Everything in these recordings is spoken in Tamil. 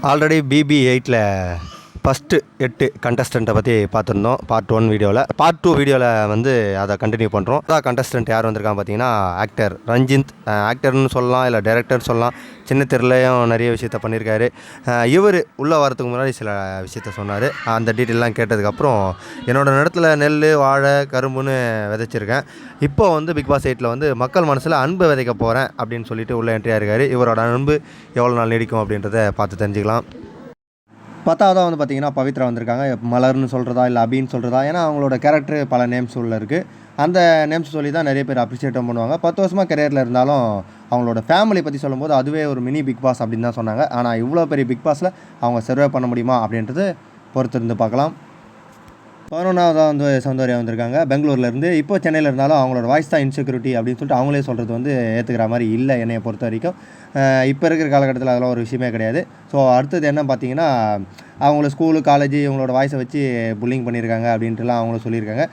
ஆல்ரெடி BB8ல் ஃபஸ்ட்டு 8 கண்டஸ்டண்ட்டை பற்றி பார்த்துருந்தோம். பார்ட் 1 வீடியோவில். பார்ட் 2 வீடியோவில் வந்து அதை கண்டினியூ பண்ணுறோம். அதான் கண்டஸ்டன்ட் யார் வந்திருக்காங்க பார்த்தீங்கன்னா, ஆக்டர் ரஞ்சித். ஆக்டர்னு சொல்லலாம், இல்லை டைரக்டர் சொல்லலாம். சின்ன திரையிலையும் நிறைய விஷயத்த பண்ணியிருக்காரு. இவர் உள்ளே வரதுக்கு முன்னாடி சில விஷயத்த சொன்னார். அந்த டீட்டெயிலாம் கேட்டதுக்கப்புறம், என்னோடய நிலத்தில் நெல், வாழை, கரும்புன்னு விதைச்சிருக்கேன். இப்போ வந்து பிக் பாஸ் 8ல் வந்து மக்கள் மனசில் அன்பு விதைக்க போகிறேன் அப்படின்னு சொல்லிட்டு உள்ளே என்ட்ரி ஆகிருக்காரு. இவரோட அன்பு எவ்வளோ நாள் நீடிக்கும் அப்படின்றத பார்த்து தெரிஞ்சுக்கலாம். 10ஆவதாக வந்து பார்த்திங்கன்னா பவித்ரா வந்திருக்காங்க. மலர்னு சொல்கிறதா இல்லை அபின்னு சொல்கிறதா, ஏன்னா அவங்களோட கேரக்டர் பல நேம்ஸ் உள்ள இருக்குது. அந்த நேம்ஸ் சொல்லி தான் நிறைய பேர் அப்ரிஷியேட்டும் பண்ணுவாங்க. 10 வருஷமாக கெரியரில் இருந்தாலும் அவங்களோட ஃபேமிலி பற்றி சொல்லும்போது அதுவே ஒரு மினி பிக் பாஸ் அப்படின்னு தான் சொன்னாங்க. ஆனால் இவ்வளோ பெரிய பிக் பாஸில் அவங்க சர்வே பண்ண முடியுமா அப்படின்றது பொறுத்திருந்து பார்க்கலாம். 11ஆவதாக வந்து சௌந்தர்யா வந்திருக்காங்க பெங்களூர்லேருந்து. இப்போ சென்னையில் இருந்தாலும் அவங்களோட வாய்ஸ் தான் இன்செக்யூரிட்டி அப்படின்னு சொல்லிட்டு அவங்களே சொல்கிறது வந்து ஏற்றுக்கிற மாதிரி இல்லை என்னையை பொறுத்த வரைக்கும். இப்போ இருக்கிற காலகட்டத்தில் அதெல்லாம் ஒரு விஷயமே கிடையாது. ஸோ அடுத்தது என்ன பார்த்தீங்கன்னா, அவங்கள ஸ்கூலு, காலேஜ் இவங்களோட வாய்ஸை வச்சு புல்லிங் பண்ணியிருக்காங்க அப்படின்ட்டுலாம் அவங்களும் சொல்லியிருக்காங்க.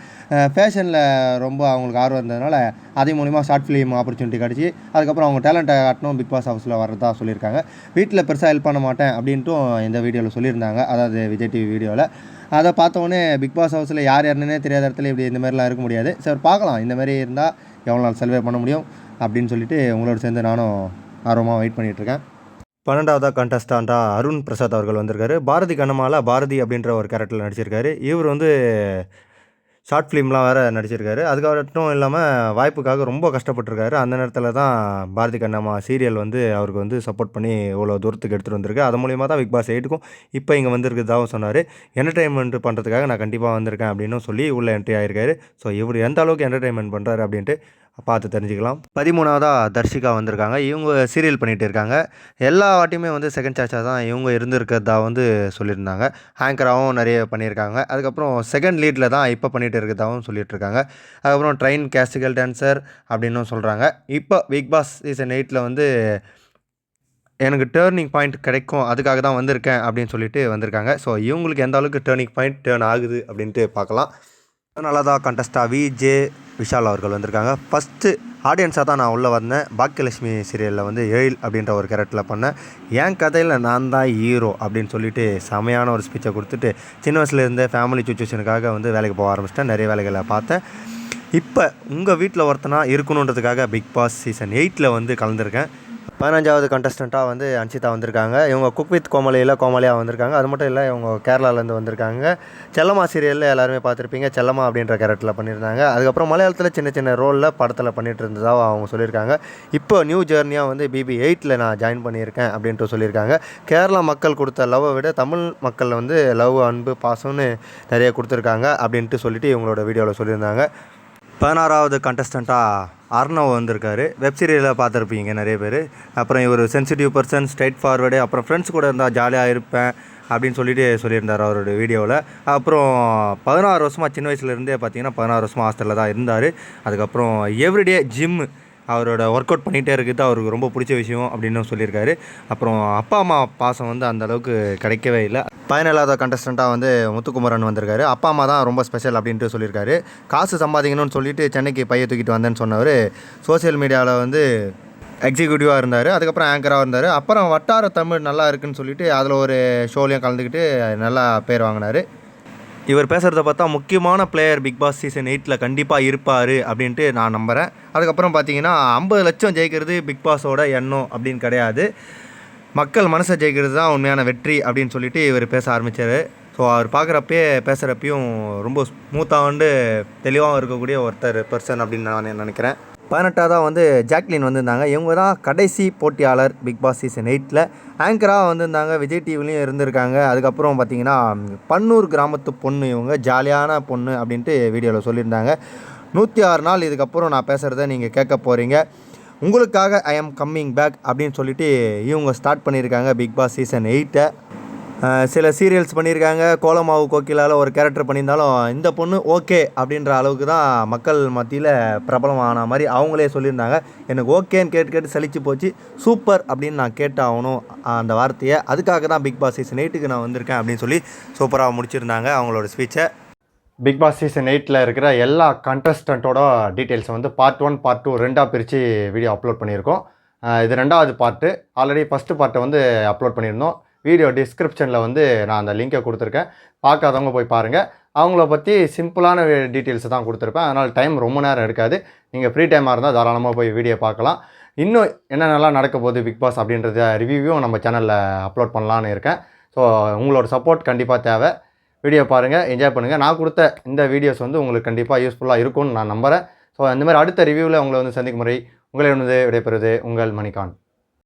ஃபேஷனில் ரொம்ப அவங்களுக்கு ஆர்வம் இருந்ததுனால அதே மூலிமா ஷார்ட் ஃபிலிம் ஆப்பர்ச்சுனிட்டி கிடச்சி அதுக்கப்புறம் அவங்க டேலண்ட்டை காட்டணும் பிக் பாஸ் ஹவுஸில் வர்றதா சொல்லியிருக்காங்க. வீட்டில் பெருசாக ஹெல்ப் பண்ண மாட்டேன் அப்படின்ட்டும் இந்த வீடியோவில் சொல்லியிருந்தாங்க, அதாவது விஜய் டிவி வீடியோவில். அதை பார்த்தோன்னே பிக் பாஸ் ஹவுஸில் யார் யாருன்னே தெரியாத இடத்துல இப்படி இந்த மாதிரிலாம் இருக்க முடியாது. சரி பார்க்கலாம், இந்த மாதிரி இருந்தால் எவ்வளோ நாள் சர்வே பண்ண முடியும் அப்படின்னு சொல்லிட்டு உங்களோட சேர்ந்து நானும் ஆர்வமாக வெயிட் பண்ணிகிட்ருக்கேன். 12ஆவதாக கண்டஸ்டாண்ட்டாக அருண் பிரசாத் அவர்கள் வந்திருக்காரு. பாரதி கண்ணம்மாவில் பாரதி அப்படின்ற ஒரு கேரக்டரில் நடிச்சிருக்காரு. இவர் வந்து ஷார்ட் ஃபிலிம்லாம் வேறு நடிச்சிருக்காரு. அதுக்காகட்டும் இல்லாமல் வாய்ப்புக்காக ரொம்ப கஷ்டப்பட்டுருக்காரு. அந்த நேரத்தில் தான் பாரதி கண்ணம்மா சீரியல் வந்து அவருக்கு வந்து சப்போர்ட் பண்ணி இவ்வளோ தூரத்துக்கு எடுத்துகிட்டு வந்திருக்கு. அது மூலிமா தான் பிக் பாஸ் 8க்கும் இப்போ இங்கே வந்திருக்கிறதாகவும் சொன்னார். என்டர்டெயின்மெண்ட் பண்ணுறதுக்காக நான் கண்டிப்பாக வந்திருக்கேன் அப்படின்னு சொல்லி உள்ளே என்ட்ரி ஆகிருக்காரு. ஸோ இவர் எந்த அளவுக்கு என்டர்டெயின்மெண்ட் பண்ணுறாரு அப்படின்ட்டு பார்த்து தெரிஞ்சுக்கலாம். 13ஆவதாக தர்ஷிகா வந்திருக்காங்க. இவங்க சீரியல் பண்ணிகிட்டு இருக்காங்க. எல்லா வாட்டியுமே வந்து செகண்ட் சாய்ஸாக தான் இவங்க இருந்திருக்கிறதா வந்து சொல்லியிருந்தாங்க. ஆங்கராகவும் நிறைய பண்ணியிருக்காங்க. அதுக்கப்புறம் செகண்ட் லீடில் தான் இப்போ பண்ணிகிட்டு இருக்கிறதாகவும் சொல்லிகிட்ருக்காங்க. அதுக்கப்புறம் ட்ரெயின் கிளாசிக்கல் டான்சர் அப்படின்னும் சொல்கிறாங்க. இப்போ பிக் பாஸ் சீசன் 8ல் வந்து எனக்கு டேர்னிங் பாயிண்ட் கிடைக்கும், அதுக்காக தான் வந்திருக்கேன் அப்படின்னு சொல்லிட்டு வந்திருக்காங்க. ஸோ இவங்களுக்கு எந்த அளவுக்கு டேர்னிங் பாயிண்ட் டேர்ன் ஆகுது அப்படின்ட்டு பார்க்கலாம். நல்லதாக கண்டஸ்டாக விஜே விஷால் அவர்கள் வந்திருக்காங்க. ஃபஸ்ட்டு ஆடியன்ஸாக தான் நான் உள்ளே வந்தேன். பாக்கியலட்சுமி சீரியலில் வந்து எழில் அப்படின்ற ஒரு கேரக்டரில் பண்ணேன். என் கதையில் நான் தான் ஹீரோ அப்படின்னு சொல்லிட்டு செமையான ஒரு ஸ்பீச்சை கொடுத்துட்டு சின்ன வயசுலேருந்தே ஃபேமிலி சுச்சுவேஷனுக்காக வந்து வேலைக்கு போக ஆரம்பிச்சிட்டேன். நிறைய வேலைகளை பார்த்தேன். இப்போ உங்கள் வீட்டில் ஒருத்தனா இருக்கணுன்றதுக்காக பிக் பாஸ் சீசன் 8ல் வந்து கலந்துருக்கேன். 15ஆவது கண்டஸ்டண்ட்டாக வந்து அன்ஷிதா வந்திருக்காங்க. இவங்க குக் வித் கோமாளியாக வந்திருக்காங்க. அது மட்டும் இல்லை, இவங்க கேரளாவிலேருந்து வந்திருக்காங்க. செல்லம்மா சீரியலில் எல்லாருமே பார்த்துருப்பீங்க. செல்லம்மா அப்படின்ற கேரக்டரில் பண்ணியிருந்தாங்க. அதுக்கப்புறம் மலையாளத்தில் சின்ன சின்ன ரோலில் படத்தில் பண்ணிகிட்டு இருந்ததாக அவங்க சொல்லியிருக்காங்க. இப்போ நியூ ஜேர்னியாக வந்து BB8ல் நான் ஜாயின் பண்ணியிருக்கேன் அப்படின்ட்டு சொல்லியிருக்காங்க. கேரளா மக்கள் கொடுத்த லவ்வை விட தமிழ் மக்கள் வந்து லவ், அன்பு, பாசம்னு நிறைய கொடுத்துருக்காங்க அப்படின்ட்டு சொல்லிட்டு இவங்களோட வீடியோவில் சொல்லியிருந்தாங்க. 16ஆவது கண்டஸ்டண்ட்டாக அர்ணவ் வந்திருக்காரு. வெப்சீரியலில் பார்த்துருப்பீங்க நிறைய பேர். அப்புறம் இவர் சென்சிட்டிவ் பர்சன், ஸ்ட்ரைட் ஃபார்வேர்டு, அப்புறம் ஃப்ரெண்ட்ஸ் கூட இருந்தால் ஜாலியாக இருப்பேன் அப்படின்னு சொல்லிட்டு சொல்லியிருந்தார் அவரோட வீடியோவில். அப்புறம் 16 வருஷமாக சின்ன வயசுலேருந்தே பார்த்தீங்கன்னா 16 வருஷமாக ஹாஸ்டலில் தான் இருந்தார். அதுக்கப்புறம் எவ்ரிடே ஜிம்மு அவரோட ஒர்க் அவுட் பண்ணிகிட்டே இருக்குது, அவருக்கு ரொம்ப பிடிச்ச விஷயம் அப்படின்னு சொல்லியிருக்காரு. அப்புறம் அப்பா அம்மா பாசம் வந்து அந்தளவுக்கு கிடைக்கவே இல்லை. 17ஆவது கண்டஸ்டண்ட்டாக வந்து முத்துக்குமரன் வந்திருக்காரு. அப்பா அம்மா தான் ரொம்ப ஸ்பெஷல் அப்படின்ட்டு சொல்லியிருக்காரு. காசு சம்பாதிக்கணும்னு சொல்லிட்டு சென்னைக்கு பையை தூக்கிட்டு வந்தேன்னு சொன்னவர் சோசியல் மீடியாவில் வந்து எக்ஸிக்யூட்டிவாக இருந்தார். அதுக்கப்புறம் ஆங்கராக இருந்தார். அப்புறம் வட்டார தமிழ் நல்லா இருக்குன்னு சொல்லிட்டு அதில் ஒரு ஷோலையும் கலந்துக்கிட்டு நல்லா பேர் வாங்கினார். இவர் பேசுகிறத பார்த்தா முக்கியமான பிளேயர் பிக் பாஸ் சீசன் 8ல் கண்டிப்பாக இருப்பார் அப்படின்ட்டு நான் நம்புகிறேன். அதுக்கப்புறம் பார்த்தீங்கன்னா 50 லட்சம் ஜெயிக்கிறது பிக் பாஸோட எண்ணம் அப்படின்னு கிடையாது, மக்கள் மனசை ஜெயிக்கிறது தான் உண்மையான வெற்றி அப்படின்னு சொல்லிட்டு இவர் பேச ஆரம்பித்தார். ஸோ அவர் பார்க்குறப்பே பேசுகிறப்பையும் ரொம்ப ஸ்மூத்தாக தெளிவாகவும் இருக்கக்கூடிய பர்சன் அப்படின்னு நான் நினைக்கிறேன். 18ஆவதாக வந்து ஜாக்லின் வந்திருந்தாங்க. இவங்க தான் கடைசி போட்டியாளர் பிக் பாஸ் சீசன் 8ல். ஆங்கராக வந்திருந்தாங்க. விஜய் டிவிலையும் இருந்திருக்காங்க. அதுக்கப்புறம் பார்த்திங்கன்னா பன்னூர் கிராமத்து பொண்ணு, இவங்க ஜாலியான பொண்ணு அப்படின்ட்டு வீடியோவில் சொல்லியிருந்தாங்க. 106 நாள் இதுக்கப்புறம் நான் பேசுகிறத நீங்கள் கேட்க போகிறீங்க, உங்களுக்காக ஐ ஆம் கம்மிங் பேக் அப்படின்னு சொல்லிட்டு இவங்க ஸ்டார்ட் பண்ணியிருக்காங்க பிக் பாஸ் சீசன் 8. சில சீரியல்ஸ் பண்ணியிருக்காங்க. கோலமாவு கோகிலாவில் ஒரு கேரக்டர் பண்ணியிருந்தாலும் இந்த பொண்ணு ஓகே அப்படின்ற அளவுக்கு தான் மக்கள் மத்தியில் பிரபலமான மாதிரி அவங்களே சொல்லியிருந்தாங்க. எனக்கு ஓகேன்னு கேட்டு சலிச்சு போச்சு, சூப்பர் அப்படின்னு நான் கேட்டாகணும் அந்த வார்த்தையை. அதுக்காக தான் பிக் பாஸ் சீசன் 8க்கு நான் வந்திருக்கேன் அப்படின்னு சொல்லி சூப்பராக முடிச்சிருந்தாங்க அவங்களோட ஸ்பீச்சை. பிக் பாஸ் சீசன் 8ல் இருக்கிற எல்லா கண்டஸ்டண்ட்டோட டீட்டெயில்ஸை வந்து பார்ட் 1 பார்ட் 2 ரெண்டாக பிரித்து வீடியோ அப்லோட் பண்ணியிருக்கோம். இது 2வது பார்ட்டு. ஆல்ரெடி ஃபஸ்ட்டு பார்ட்டை வந்து அப்லோட் பண்ணியிருந்தோம். வீடியோ டிஸ்கிரிப்ஷனில் வந்து நான் அந்த லிங்கை கொடுத்துருக்கேன். பார்க்காதவங்க போய் பாருங்கள். அவங்கள பற்றி சிம்பிளான டீட்டெயில்ஸ் தான் கொடுத்துருப்பேன். அதனால் டைம் ரொம்ப நேரம் எடுக்காது. நீங்கள் ஃப்ரீ டைமாக இருந்தால் தாராளமாக போய் வீடியோ பார்க்கலாம். இன்னும் என்னென்னலாம் நடக்க போகுது பிக் பாஸ் அப்படின்றத ரிவ்யூவும் நம்ம சேனலில் அப்லோட் பண்ணலான்னு இருக்கேன். ஸோ உங்களோட சப்போர்ட் கண்டிப்பாக தேவை. வீடியோ பாருங்கள், என்ஜாய் பண்ணுங்கள். நான் கொடுத்த இந்த வீடியோஸ் வந்து உங்களுக்கு கண்டிப்பாக யூஸ்ஃபுல்லாக இருக்கும்னு நான் நம்புகிறேன். ஸோ இந்த மாதிரி அடுத்த ரிவ்யூவில் உங்களை வந்து சந்திக்கும் முறை உங்களிடம் விடைபெறுவது உங்கள் மணிகாந்த்.